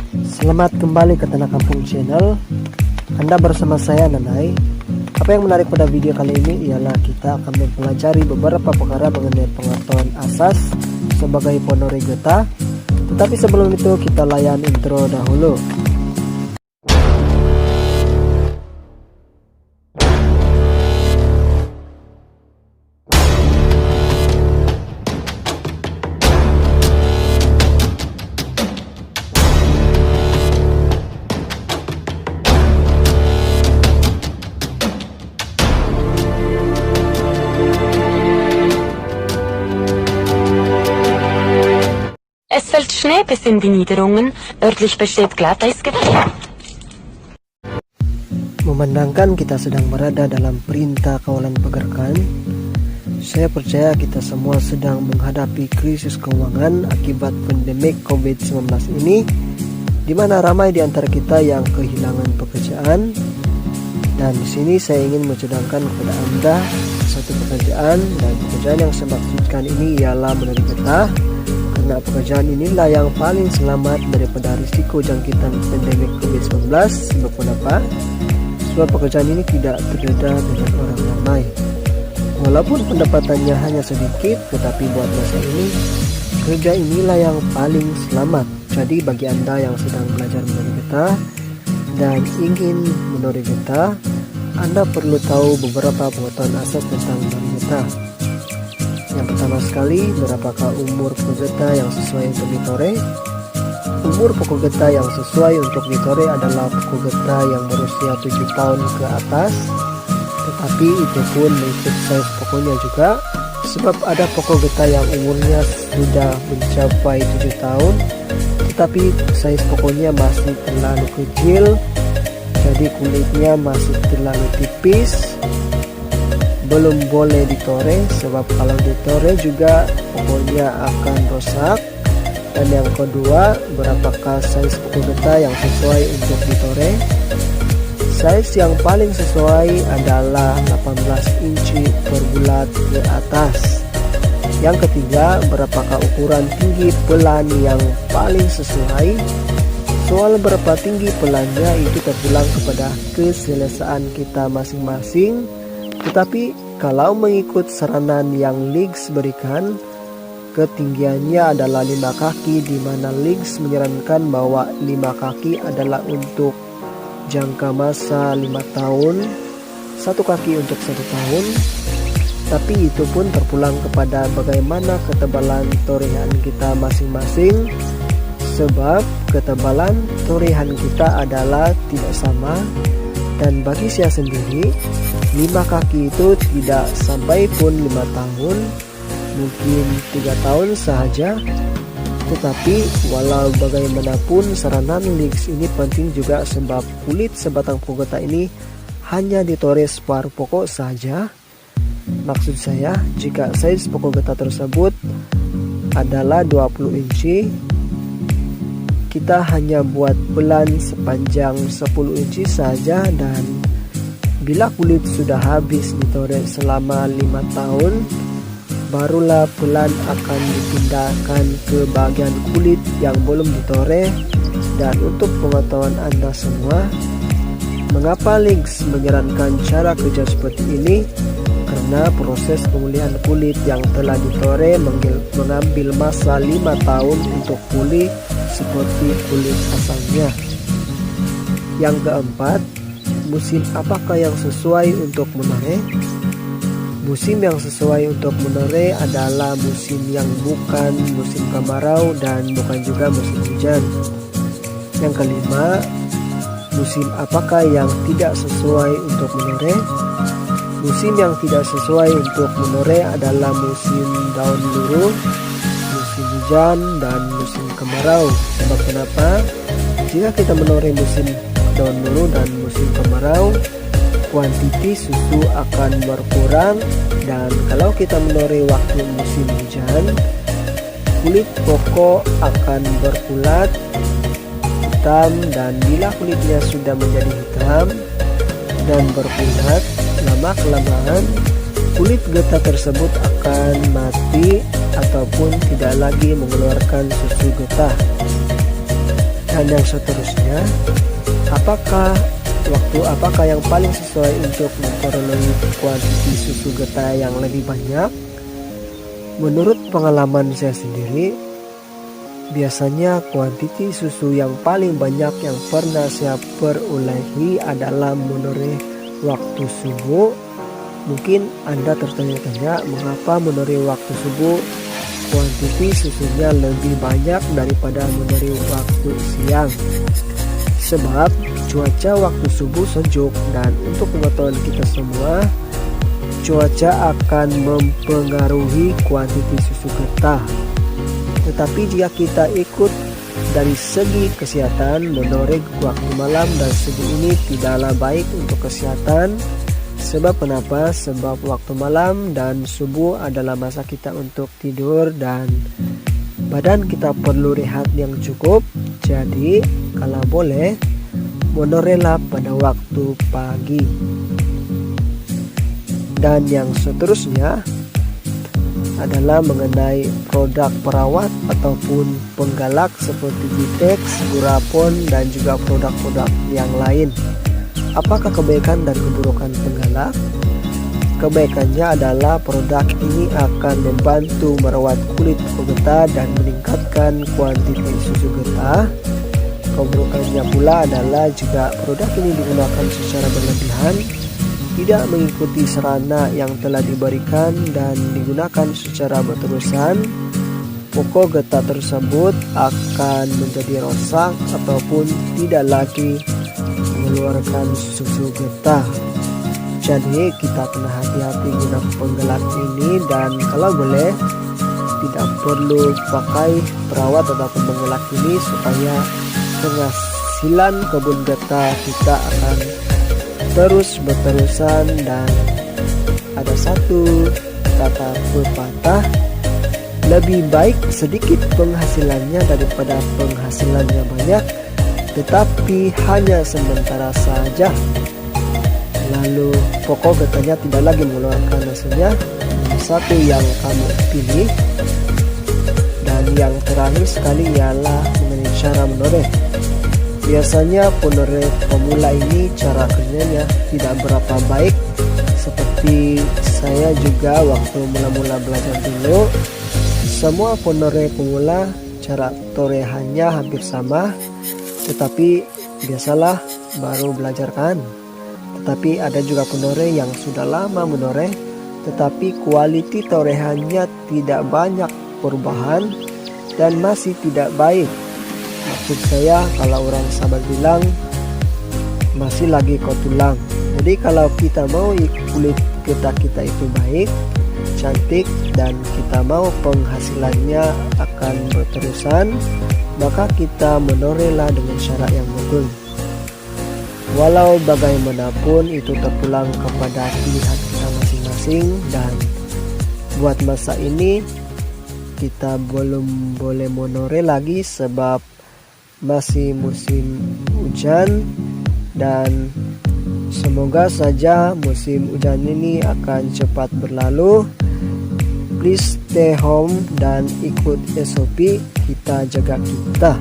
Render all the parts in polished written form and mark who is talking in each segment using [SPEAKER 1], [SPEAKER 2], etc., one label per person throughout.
[SPEAKER 1] Selamat kembali ke Tanah Kampung Channel. Anda bersama saya Nanai. Apa yang menarik pada video kali ini ialah kita akan mempelajari beberapa perkara mengenai pengetahuan asas sebagai Ponore Geta. Tetapi sebelum itu kita layan intro dahulu.
[SPEAKER 2] Es fällt Schnee bis in die Niederungen, örtlich besteht Glatteisgefahr.
[SPEAKER 1] Memandangkan kita sedang berada dalam perintah kawalan pergerakan, saya percaya kita semua sedang menghadapi krisis keuangan akibat pandemik COVID-19 ini, di mana ramai di antara kita yang kehilangan pekerjaan. Dan di sini saya ingin mencadangkan kepada Anda satu pekerjaan, dan pekerjaan yang saya maksudkan ini ialah menari getah. Karena pekerjaan inilah yang paling selamat daripada risiko jangkitan pandemik COVID-19. Sebab kenapa? Sebab pekerjaan ini tidak terdedah dengan orang ramai. Walaupun pendapatannya hanya sedikit, tetapi buat masa ini, kerja inilah yang paling selamat. Jadi bagi Anda yang sedang belajar menari getah dan ingin menari getah, Anda perlu tahu beberapa pengetahuan asas tentang menari getah. Yang pertama sekali, berapakah umur pokok getah yang sesuai untuk ditore? Umur pokok getah yang sesuai untuk ditore adalah pokok getah yang berusia 7 tahun ke atas. Tetapi itu pun mengikut size pokoknya juga, sebab ada pokok getah yang umurnya sudah mencapai 7 tahun, tetapi size pokoknya masih terlalu kecil, jadi kulitnya masih terlalu tipis, belum boleh ditore, sebab kalau ditore juga pokoknya akan rusak. Dan yang kedua, berapakah size pokok getah yang sesuai untuk ditore? Size yang paling sesuai adalah 18 inci per bulat ke atas. Yang ketiga, berapakah ukuran tinggi pelan yang paling sesuai? Soal berapa tinggi pelannya itu terpulang kepada keselesaan kita masing-masing. Tetapi kalau mengikut saranan yang Leagues berikan, ketinggiannya adalah 5 kaki, di mana Leagues menyarankan bahwa 5 kaki adalah untuk jangka masa 5 tahun, 1 kaki untuk 1 tahun. Tapi itu pun terpulang kepada bagaimana ketebalan torehan kita masing-masing, sebab ketebalan torehan kita adalah tidak sama. Dan bagi saya sendiri, 5 kaki itu tidak sampai pun 5 tahun, mungkin 3 tahun sahaja. Tetapi walau bagaimanapun saranan Leagues ini penting juga, sebab kulit sebatang pokok getah ini hanya ditore separuh pokok saja. Maksud saya, jika size pokok getah tersebut adalah 20 inci, kita hanya buat pelan sepanjang 10 inci saja, dan bila kulit sudah habis ditore selama 5 tahun, barulah pelan akan dipindahkan ke bagian kulit yang belum ditore. Dan untuk pengetahuan Anda semua, mengapa Leagues menyarankan cara kerja seperti ini? Karena proses pemulihan kulit yang telah ditore mengambil masa 5 tahun untuk pulih seperti kulit asalnya. Yang keempat, musim apakah yang sesuai untuk menore? Musim yang sesuai untuk menore adalah musim yang bukan musim kemarau dan bukan juga musim hujan. Yang kelima, musim apakah yang tidak sesuai untuk menore? Musim yang tidak sesuai untuk menore adalah musim daun luruh, musim hujan, dan musim kemarau. Sebab kenapa? Jika kita menore musim daun luruh dan musim kemarau, kuantiti susu akan berkurang. Dan kalau kita menore waktu musim hujan, kulit pokok akan berkulat hitam, dan bila kulitnya sudah menjadi hitam dan berkulat, lama-kelamaan kulit getah tersebut akan mati ataupun tidak lagi mengeluarkan susu getah. pilihan yang seterusnya, apakah yang paling sesuai untuk memperoleh kuantiti susu getah yang lebih banyak? Menurut pengalaman saya sendiri, biasanya kuantiti susu yang paling banyak yang pernah saya perolehi adalah menoreh waktu subuh. Mungkin Anda tertanya-tanya mengapa menoreh waktu subuh kuantiti susunya lebih banyak daripada menoreh waktu siang. Sebab cuaca waktu subuh sejuk, dan untuk pengetahuan kita semua, cuaca akan mempengaruhi kuantiti susu getah. Tetapi jika kita ikut dari segi kesehatan, menoreh waktu malam dan subuh ini tidaklah baik untuk kesehatan. Sebab kenapa? Sebab waktu malam dan subuh adalah masa kita untuk tidur dan badan kita perlu rehat yang cukup. Jadi kalau boleh, menorehlah pada waktu pagi. Dan yang seterusnya adalah mengenai produk perawat ataupun penggalak seperti Vitex, Gurapon, dan juga produk-produk yang lain. Apakah kebaikan dan keburukan penggalak? Kebaikannya adalah produk ini akan membantu merawat kulit getah dan meningkatkan kuantiti susu getah. Keburukannya pula adalah juga produk ini digunakan secara berlebihan, tidak mengikuti sarana yang telah diberikan dan digunakan secara berterusan. Pokok getah tersebut akan menjadi rosak ataupun tidak lagi mengeluarkan susu getah. Jadi kita kena hati-hati guna penggalak ini, dan kalau boleh tidak perlu pakai perawat ataupun penggalak ini supaya penghasilan kebun getah kita akan terus berterusan. Dan ada satu kata pepatah, lebih baik sedikit penghasilannya daripada penghasilannya banyak tetapi hanya sementara saja, lalu pokok getahnya tidak lagi mengeluarkan hasilnya. Satu yang kamu pilih. Dan yang terakhir sekali ialah mengenai cara menoreh. Biasanya penoreh pemula ini cara kerjanya tidak berapa baik. Seperti saya juga waktu mula-mula belajar dulu, semua penoreh pemula cara torehannya hampir sama. Tetapi biasalah baru belajar kan. Tetapi ada juga penoreh yang sudah lama menoreh, tetapi kualiti torehannya tidak banyak perubahan dan masih tidak baik. Maksud saya, kalau orang sahabat bilang masih lagi kotulang. Jadi kalau kita mau kulit getah kita itu baik, cantik, dan kita mau penghasilannya akan berterusan, maka kita menorehlah dengan cara yang betul. Walau bagaimanapun itu terpulang kepada pilihan kita masing-masing, dan buat masa ini kita belum boleh menoreh lagi sebab masih musim hujan, dan semoga saja musim hujan ini akan cepat berlalu. Please stay home dan ikut SOP, kita jaga kita.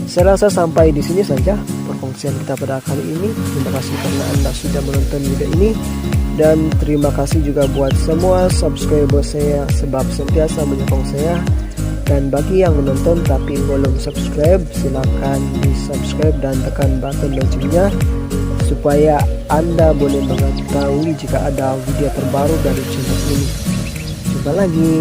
[SPEAKER 1] Saya rasa sampai di sini saja perkongsian kita pada kali ini. Terima kasih karena Anda sudah menonton video ini, dan terima kasih juga buat semua subscriber saya sebab sentiasa menyokong saya. Dan bagi yang menonton tapi belum subscribe, silakan di subscribe dan tekan button loncengnya supaya Anda boleh mengetahui jika ada video terbaru dari channel ini. Jumpa lagi.